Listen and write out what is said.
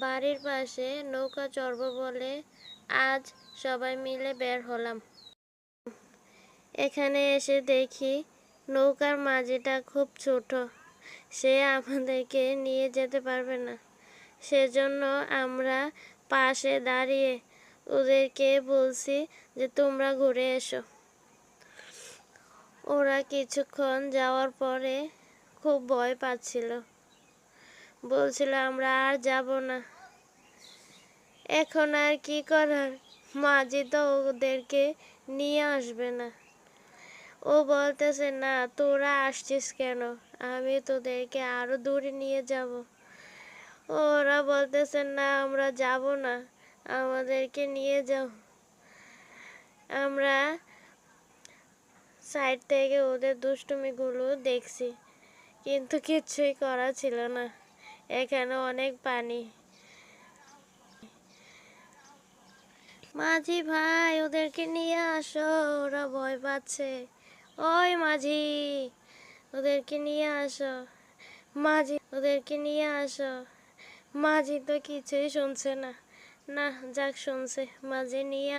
বাড়ির পাশে নৌকা চড়বো বলে আজ সবাই মিলে বের হলাম। এখানে এসে দেখি নৌকার মাঝিটা খুব ছোট, সে আমাদেরকে নিয়ে যেতে পারবে না। সেজন্য আমরা পাশে দাঁড়িয়ে ওদেরকে বলছি যে তোমরা ঘুরে এসো। ওরা কিছুক্ষণ যাওয়ার পরে খুব ভয় পাচ্ছিল, বলছিল আমরা আর যাব না। এখন আর কি করার, মাঝি তো ওদেরকে নিয়ে আসবে না। ও বলতেছে না তোরা আসছিস কেন, আমি তোদেরকে আরো দূরে নিয়ে যাব। ওরা বলতেছে না আমরা যাব না, আমাদেরকে নিয়ে যাও। আমরা সাইড থেকে ওদের দুষ্টুমিগুলো দেখছি, কিন্তু কিছুই করা ছিল না, এখানে অনেক পানি। মাঝি ভাই ওদেরকে নিয়ে আসো, ওরা ভয় পাচ্ছে। ওই মাঝি, ওদেরকে নিয়ে আসো। মাঝি, ওদেরকে নিয়ে আসো। মাঝি তো কিছুই শুনছে না। না যাক, শুনছে, মাঝি নিয়ে